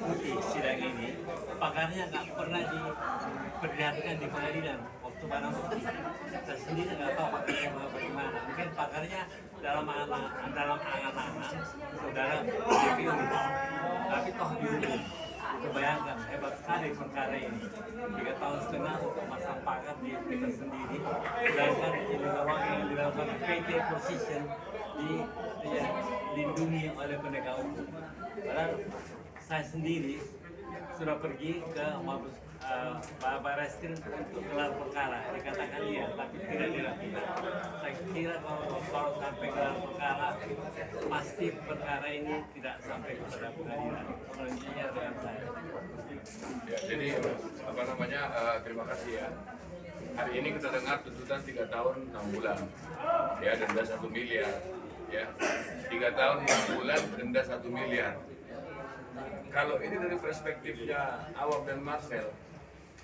putih sidang ini, pakarnya nggak pernah diperlihatkan di pengadilan waktu barang bukti. Saya sendiri nggak tahu pakarnya bagaimana. Mungkin pakarnya dalam angan-angan saudara JPU, tapi toh dihukum. Kebayangkan hebat sekali perkara ini. 3,5 tahun untuk masang pakar di kita sendiri, sedangkan illegal logging yang dilakukan PT Position dilindungi oleh penegak hukum. Padahal saya sendiri sudah pergi ke Mabes Barreskrim untuk gelar perkara, dikatakan iya, tapi tidak dilakukan. Saya kira kalau sampai gelar perkara, pasti perkara ini tidak sampai kepada pengadilan. Kuncinya dengan saya. Ya, jadi terima kasih ya. Hari ini kita dengar tuntutan 3 tahun 6 bulan, ya, denda 1 miliar, ya, 3 tahun 6 bulan denda 1 miliar. Kalau ini dari perspektifnya Awab dan Marcel,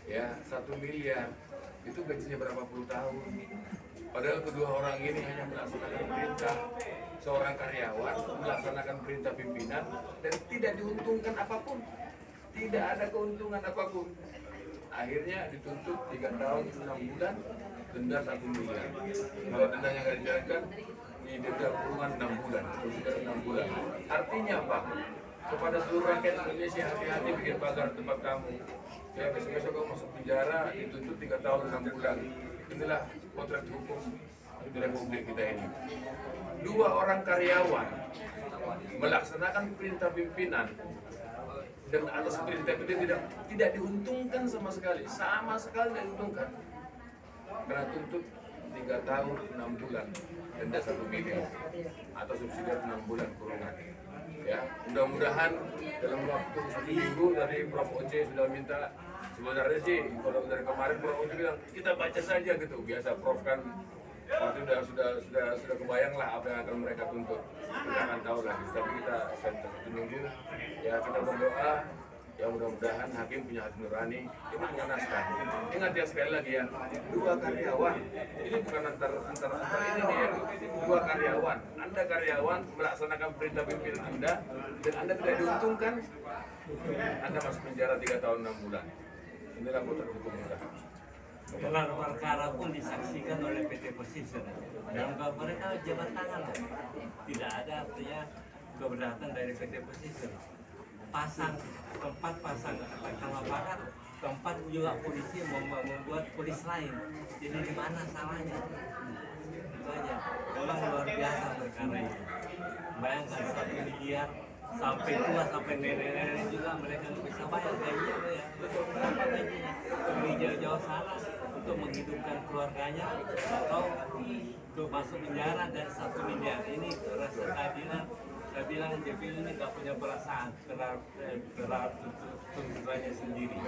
ya, 1 miliar itu gajinya berapa puluh tahun. Padahal kedua orang ini hanya melaksanakan perintah seorang karyawan, melaksanakan perintah pimpinan, dan tidak diuntungkan apapun. Tidak ada keuntungan apapun. Akhirnya dituntut 3 tahun 6 bulan, denda 1 miliar. Kalau dendanya nggak dijalankan, didenda kurungan 6 bulan, sudah 6 bulan. Artinya apa? Kepada seluruh rakyat Indonesia, hati-hati bikin pagar tempat kamu. Ya, besok-besok kamu masuk penjara, dituntut 3 tahun 6 bulan. Inilah potret hukum di Republik kita ini. 2 orang karyawan melaksanakan perintah pimpinan, dan atas perintah itu tidak diuntungkan sama sekali tidak diuntungkan. Karena tuntut 3 tahun 6 bulan, denda 1 miliar, atau subsidi 6 bulan kurungan. Ya, mudah-mudahan dalam waktu 1 minggu dari Prof. Oce sudah minta, sebenarnya sih kalau dari kemarin Prof. Oce bilang kita baca saja gitu, biasa Prof kan waktu sudah kebayang lah apa yang akan mereka tuntut, kita akan tahu lagi. Tapi kita sampai 1 minggu, ya, kita berdoa ya mudah-mudahan hakim punya hati nurani ini mengenaskan. Ingat ya, sekali lagi ya, 2 karyawan, ini bukan antar ini nih ya, 2 karyawan, Anda karyawan melaksanakan perintah pimpinan Anda dan Anda tidak diuntungkan, Anda masuk penjara 3 tahun 6 bulan. Inilah potret hukum kita. Gelar perkara pun disaksikan oleh PT Position. Dan kalau mereka jabat tangan, tidak ada artinya keberatan dari PT Position. Tempat pasang kalau pakar, tempat juga polisi membuat polis lain. Jadi di mana salahnya? Itu aja. Memang luar biasa perkara ini. Bayangkan 1 miliar sampai tua, sampai nenek-nenek juga mereka nggak bisa bayar gajinya, ya. Berapa gajinya? Pergi jauh-jauh sana untuk menghidupkan keluarganya atau untuk masuk penjara dan 1 miliar. Ini rasa keadilan. Saya bilang JPU ini nggak punya perasaan terhadap tuntutannya sendiri.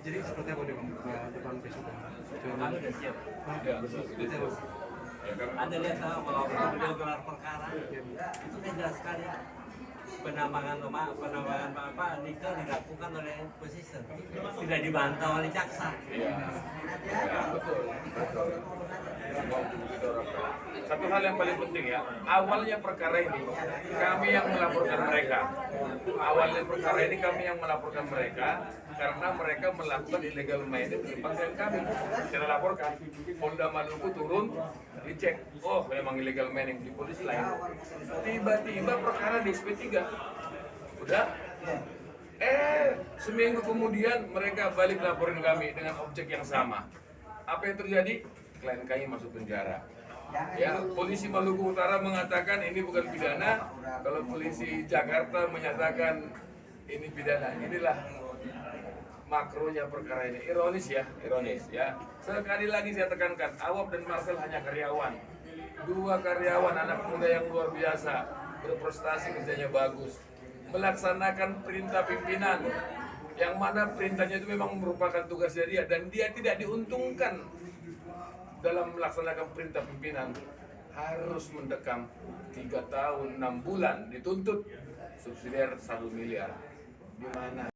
Jadi seperti apa depan besok? Kami sudah siap. Ya, betul. Anda lihat kalau beliau gelar perkara, itu kan jelas sekali. Penambangan nikel dilakukan oleh Position, tidak dibantah oleh jaksa. Iya, betul. Satu hal yang paling penting ya, awalnya perkara ini kami yang melaporkan mereka. Awalnya perkara ini kami yang melaporkan mereka karena mereka melakukan illegal mining di tempat klien kami. Kita laporkan, Polda Maluku turun, dicek, oh memang illegal mining di polisi lain. Tiba-tiba perkara di SP3. Udah? Seminggu kemudian mereka balik laporin kami dengan objek yang sama. Apa yang terjadi? Klien kami masuk penjara. Ya, polisi Maluku Utara mengatakan ini bukan pidana, kalau polisi Jakarta menyatakan ini pidana. Inilah makronya perkara ini. Ironis ya. Sekali lagi saya tekankan, Awab dan Marcel hanya karyawan. 2 karyawan anak muda yang luar biasa, berprestasi, kerjanya bagus, melaksanakan perintah pimpinan, yang mana perintahnya itu memang merupakan tugasnya dia dan dia tidak diuntungkan dalam melaksanakan perintah pimpinan, harus mendekam 3 tahun 6 bulan, dituntut subsidiar 1 miliar. Di mana?